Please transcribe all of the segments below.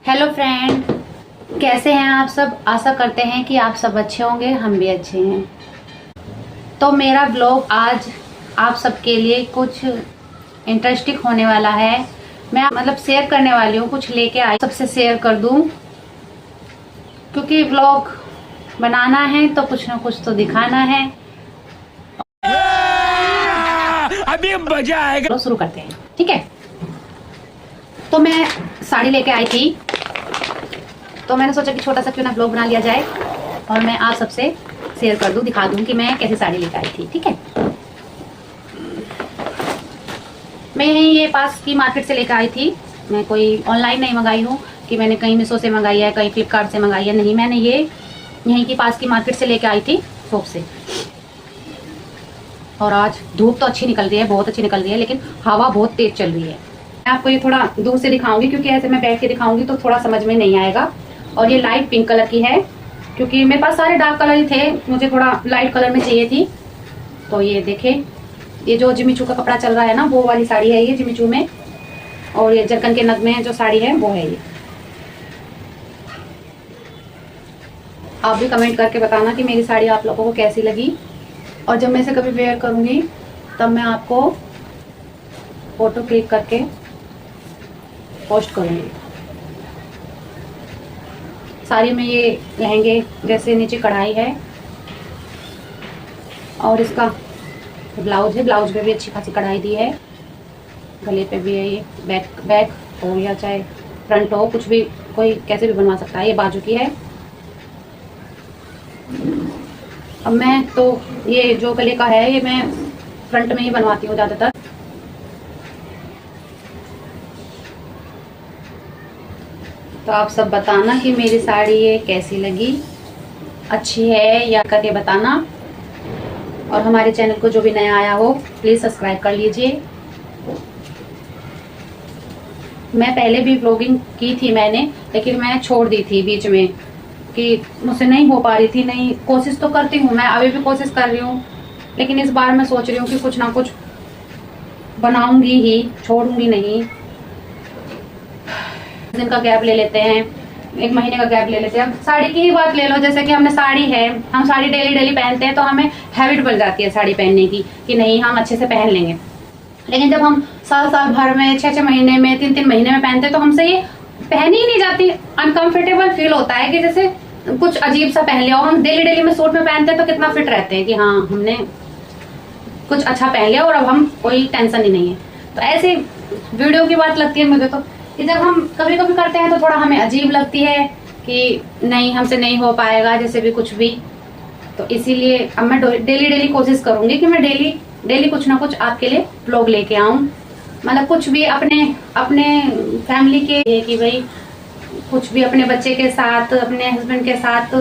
Hello friend, कैसे हैं आप सब। आशा करते हैं कि आप सब अच्छे होंगे, हम भी अच्छे हैं। तो मेरा ब्लॉग आज आप सबके लिए कुछ इंटरेस्टिंग होने वाला है। मैं शेयर करने वाली हूँ, कुछ लेके आई सबसे शेयर कर दूँ, क्योंकि ब्लॉग बनाना है तो कुछ ना कुछ तो दिखाना है। अभी मजा आएगा। तो शुरू करते हैं, ठीक है। तो मैं साड़ी लेके आई थी, तो मैंने सोचा कि छोटा सा क्यों ना ब्लॉग बना लिया जाए और मैं आप सबसे शेयर कर दूं, दिखा दूं कि मैं कैसी साड़ी लेकर आई थी, ठीक है। मैं यहीं ये पास की मार्केट से लेकर आई थी। मैं कोई ऑनलाइन नहीं मंगाई हूँ कि मैंने कहीं मीशो से मंगाई है, कहीं फ्लिपकार्ट से मंगाई है, नहीं। मैंने ये यहीं की पास की मार्केट से लेकर आई थी, शॉप से। और आज धूप तो अच्छी निकल रही है, बहुत अच्छी निकल रही है, लेकिन हवा बहुत तेज चल रही है। मैं आपको ये थोड़ा दूर से दिखाऊंगी, क्योंकि ऐसे मैं बैठ के दिखाऊंगी तो थोड़ा समझ में नहीं आएगा। और ये लाइट पिंक कलर की है, क्योंकि मेरे पास सारे डार्क कलर ही थे, मुझे थोड़ा लाइट कलर में चाहिए थी। तो ये देखें, ये जो जिमीचू का कपड़ा चल रहा है ना, वो वाली साड़ी है ये जिमीचू में। और ये जरकन के नग में जो साड़ी है वो है ये। आप भी कमेंट करके बताना कि मेरी साड़ी आप लोगों को कैसी लगी, और जब मैं इसे कभी वेयर करूंगी तब मैं आपको फोटो क्लिक करके पोस्ट करूंगी। साड़ी में ये लहंगे जैसे नीचे कढ़ाई है, और इसका ब्लाउज है, ब्लाउज पे भी अच्छी खासी कढ़ाई दी है। गले पे भी है ये, बैक हो या चाहे फ्रंट हो, कुछ भी कोई कैसे भी बनवा सकता है। ये बाजू की है। अब मैं तो ये जो गले का है ये मैं फ्रंट में ही बनवाती हूँ ज़्यादातर। तो आप सब बताना कि मेरी साड़ी ये कैसी लगी, अच्छी है या करके बताना। और हमारे चैनल को जो भी नया आया हो प्लीज़ सब्सक्राइब कर लीजिए। मैं पहले भी व्लॉगिंग की थी मैंने, लेकिन मैं छोड़ दी थी बीच में कि मुझसे नहीं हो पा रही थी। नहीं, कोशिश तो करती हूँ मैं, अभी भी कोशिश कर रही हूँ, लेकिन इस बार मैं सोच रही हूँ कि कुछ ना कुछ बनाऊंगी ही, छोड़ूंगी नहीं। दिन का गैप ले लेते हैं, 1 महीने का गैप ले लेते हैं। अब साड़ी की ही बात ले लो, जैसे कि हमने साड़ी है, हम साड़ी डेली डेली पहनते हैं तो हमें हैबिट बन जाती है साड़ी पहनने की कि नहीं हम अच्छे से पहन लेंगे। लेकिन जब हम साल भर में 6 महीने में 3 महीने में पहनते हैं तो हमसे ये पहनी ही नहीं जाती। अनकंफर्टेबल फील होता है कि जैसे कुछ अजीब सा पहन लिया। और हम डेली डेली में सूट में पहनते हैं तो कितना फिट रहते हैं कि हाँ हमने कुछ अच्छा पहन लिया और अब हम कोई टेंशन ही नहीं है। तो ऐसे वीडियो की बात लगती है मुझे तो कि जब हम कभी कभी करते हैं तो थोड़ा हमें अजीब लगती है कि नहीं हमसे नहीं हो पाएगा, जैसे भी कुछ भी। तो इसीलिए अब मैं डेली डेली कोशिश करूंगी कि मैं डेली डेली कुछ ना कुछ आपके लिए व्लॉग लेके आऊं। मतलब कुछ भी अपने फैमिली के, कि भाई कुछ भी अपने बच्चे के साथ, अपने हस्बैंड के साथ,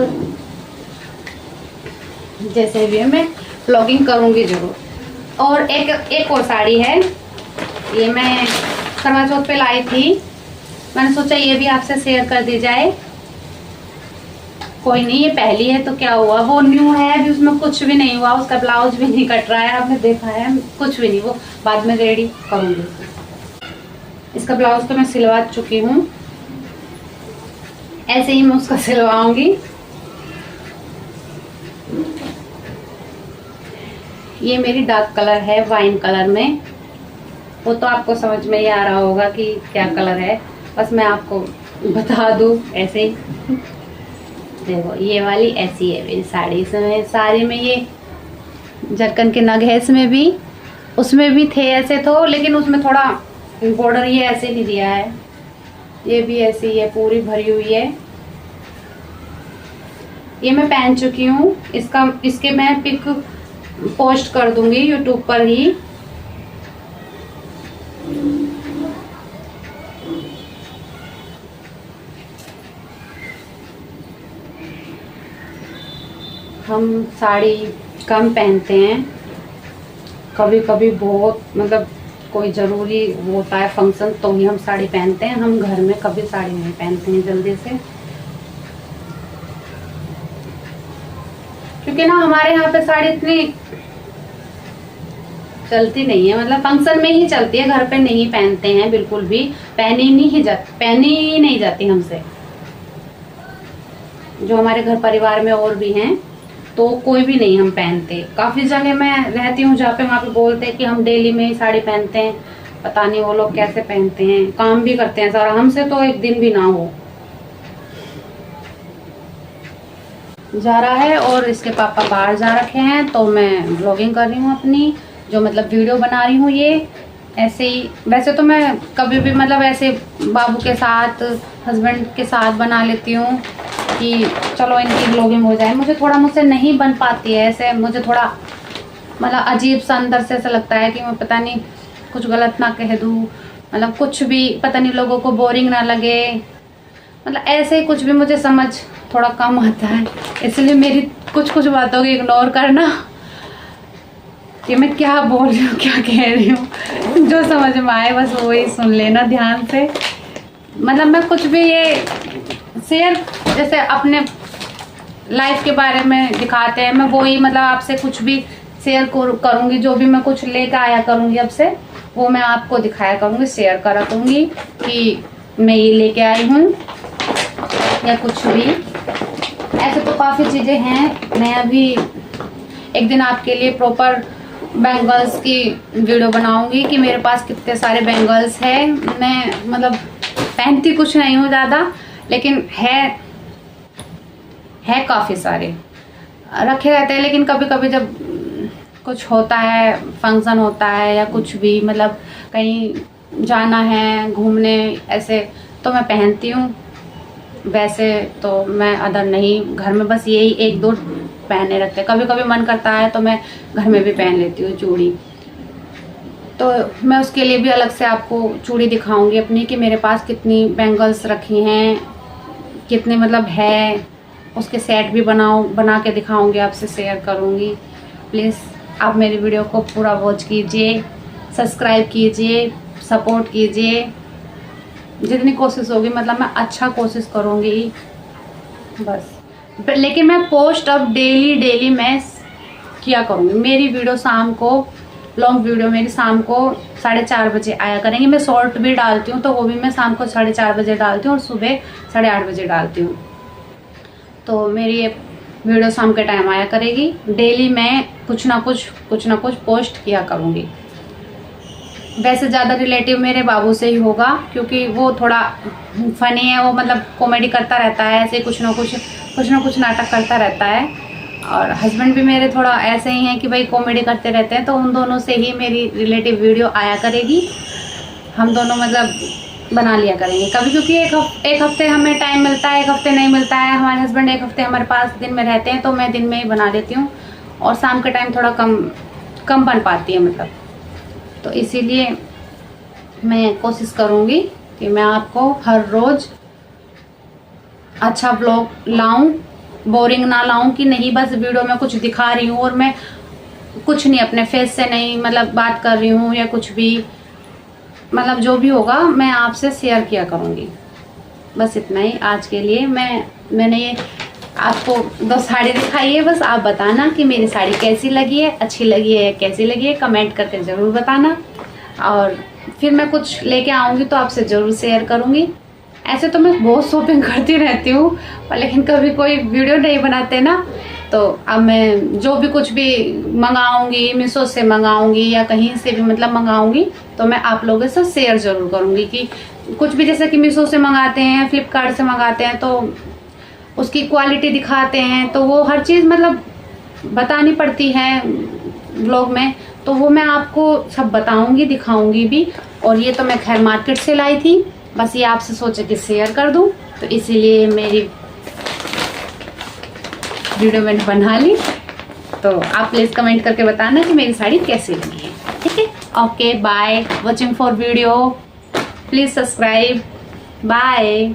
जैसे भी मैं व्लॉगिंग करूंगी जरूर। और एक और साड़ी है, ये मैं करवा चौथ पे लाई थी, मैंने सोचा ये भी आपसे शेयर कर दी जाए। कोई नहीं, ये पहली है तो क्या हुआ, वो न्यू है, अभी उसमें कुछ भी नहीं हुआ, उसका ब्लाउज भी नहीं कट रहा है, आपने देखा है, कुछ भी नहीं। वो बाद में रेडी करूंगी। इसका ब्लाउज तो मैं सिलवा चुकी हूँ, ऐसे ही मैं उसका सिलवाऊंगी। ये मेरी डार्क कलर है, वाइन कलर में। वो तो आपको समझ में ही आ रहा होगा कि क्या कलर है, बस मैं आपको बता दूं ऐसे ही। देखो ये वाली ऐसी है मेरी साड़ी। इसमें साड़ी में ये जरकन के नग है, इसमें भी, उसमें भी थे ऐसे तो, लेकिन उसमें थोड़ा बॉर्डर ये ऐसे नहीं दिया है। ये भी ऐसी है, पूरी भरी हुई है। ये मैं पहन चुकी हूँ, इसके मैं पिक पोस्ट कर दूंगी यूट्यूब पर ही। हम साड़ी कम पहनते हैं, कभी कभी बहुत कोई ज़रूरी होता है फंक्शन तो ही हम साड़ी पहनते हैं। हम घर में कभी साड़ी नहीं पहनते हैं जल्दी से, क्योंकि ना हमारे यहाँ पे साड़ी इतनी चलती नहीं है, मतलब फंक्शन में ही चलती है, घर पे नहीं पहनते हैं बिल्कुल भी, पहनी नहीं जाती हमसे। जो हमारे घर परिवार में और भी हैं तो कोई भी नहीं हम पहनते। काफ़ी जगह मैं रहती हूँ जहाँ पे वहाँ पे बोलते हैं कि हम डेली में ही साड़ी पहनते हैं, पता नहीं वो लोग कैसे पहनते हैं, काम भी करते हैं सारा, हमसे तो एक दिन भी ना हो। जा रहा है और इसके पापा बाहर जा रखे हैं, तो मैं ब्लॉगिंग कर रही हूँ अपनी, जो मतलब वीडियो बना रही हूँ ये ऐसे ही। वैसे तो मैं कभी भी मतलब ऐसे बाबू के साथ, हस्बैंड के साथ बना लेती हूँ कि चलो इनकी ब्लॉगिंग हो जाए। मुझसे नहीं बन पाती है ऐसे, मुझे थोड़ा मतलब अजीब सा अंदर से ऐसा लगता है कि मैं पता नहीं कुछ गलत ना कह दूँ, मतलब कुछ भी पता नहीं लोगों को बोरिंग ना लगे, मतलब ऐसे ही कुछ भी मुझे समझ थोड़ा कम आता है। इसलिए मेरी कुछ बातों को इग्नोर करना कि मैं क्या बोल रही हूँ, क्या कह रही हूँ, जो समझ में आए बस वही सुन लेना ध्यान से। मतलब मैं कुछ भी ये शेयर जैसे अपने लाइफ के बारे में दिखाते हैं, मैं वही मतलब आपसे कुछ भी शेयर करूँगी, जो भी मैं कुछ लेकर आया करूँगी आपसे वो मैं आपको दिखाया करूँगी, शेयर करा करूँगी कि मैं ये लेके आई हूँ या कुछ भी। ऐसे तो काफ़ी चीज़ें हैं। मैं अभी एक दिन आपके लिए प्रॉपर बैंगल्स की वीडियो बनाऊंगी कि मेरे पास कितने सारे बैंगल्स हैं। मैं मतलब पहनती कुछ नहीं हूँ ज़्यादा, लेकिन है काफ़ी सारे रखे रहते हैं। लेकिन कभी कभी जब कुछ होता है, फंक्शन होता है या कुछ भी मतलब कहीं जाना है घूमने ऐसे, तो मैं पहनती हूँ। वैसे तो मैं अदर नहीं, घर में बस यही एक दो पहने रखते हैं। कभी कभी मन करता है तो मैं घर में भी पहन लेती हूँ चूड़ी। तो मैं उसके लिए भी अलग से आपको चूड़ी दिखाऊंगी अपनी कि मेरे पास कितनी बैंगल्स रखी हैं, कितने मतलब है, उसके सेट भी बना के दिखाऊंगी, आपसे शेयर करूँगी। प्लीज़ आप मेरी वीडियो को पूरा वॉच कीजिए, सब्सक्राइब कीजिए, सपोर्ट कीजिए। जितनी कोशिश होगी मतलब मैं अच्छा कोशिश करूँगी बस। लेकिन मैं पोस्ट अब डेली मैं किया करूँगी। मेरी वीडियो शाम को, लॉन्ग वीडियो मेरी शाम को 4:30 बजे आया करेंगी। मैं शॉर्ट भी डालती हूँ तो वो भी मैं शाम को 4:30 बजे डालती हूँ और सुबह 8:30 बजे डालती हूँ। तो मेरी ये वीडियो शाम के टाइम आया करेगी। डेली मैं कुछ ना कुछ पोस्ट किया करूँगी। वैसे ज़्यादा रिलेटिव मेरे बाबू से ही होगा, क्योंकि वो थोड़ा फनी है, वो मतलब कॉमेडी करता रहता है, ऐसे कुछ ना कुछ नाटक करता रहता है। और हस्बैंड भी मेरे थोड़ा ऐसे ही हैं कि भाई कॉमेडी करते रहते हैं, तो उन दोनों से ही मेरी रिलेटिव वीडियो आया करेगी। हम दोनों मतलब बना लिया करेंगे कभी, क्योंकि एक हफ्ते हमें टाइम मिलता है, एक हफ्ते नहीं मिलता है। हमारे हस्बैंड एक हफ्ते हमारे पास दिन में रहते हैं, तो मैं दिन में ही बना लेती हूँ और शाम के टाइम थोड़ा कम बन पाती है मतलब। तो इसीलिए मैं कोशिश करूँगी कि मैं आपको हर रोज़ अच्छा ब्लॉग लाऊं, बोरिंग ना लाऊं कि नहीं बस वीडियो में कुछ दिखा रही हूँ और मैं कुछ नहीं अपने फेस से नहीं मतलब बात कर रही हूँ या कुछ भी, मतलब जो भी होगा मैं आपसे शेयर किया करूँगी। बस इतना ही आज के लिए। मैंने ये आपको 2 साड़ी दिखाई है, बस आप बताना कि मेरी साड़ी कैसी लगी है, अच्छी लगी है, कैसी लगी है, कमेंट करके ज़रूर बताना। और फिर मैं कुछ लेके आऊँगी तो आपसे ज़रूर शेयर करूँगी। ऐसे तो मैं बहुत शॉपिंग करती रहती हूँ, पर लेकिन कभी कोई वीडियो नहीं बनाते ना, तो अब मैं जो भी कुछ भी मंगाऊँगी, मीशो से मंगाऊँगी या कहीं से भी मतलब मंगाऊँगी, तो मैं आप लोगों से शेयर ज़रूर करूँगी कि कुछ भी जैसे कि मीशो से मंगाते हैं, फ्लिपकार्ट से मंगाते हैं, तो उसकी क्वालिटी दिखाते हैं, तो वो हर चीज़ मतलब बतानी पड़ती है ब्लॉग में, तो वो मैं आपको सब बताऊंगी, दिखाऊंगी भी। और ये तो मैं खैर मार्केट से लाई थी, बस ये आपसे सोचा कि शेयर कर दूं, तो इसीलिए मेरी वीडियो मैंने बना ली। तो आप प्लीज़ कमेंट करके बताना कि मेरी साड़ी कैसी लगी है, ठीक है। Okay, bye, watching for video, please subscribe, bye.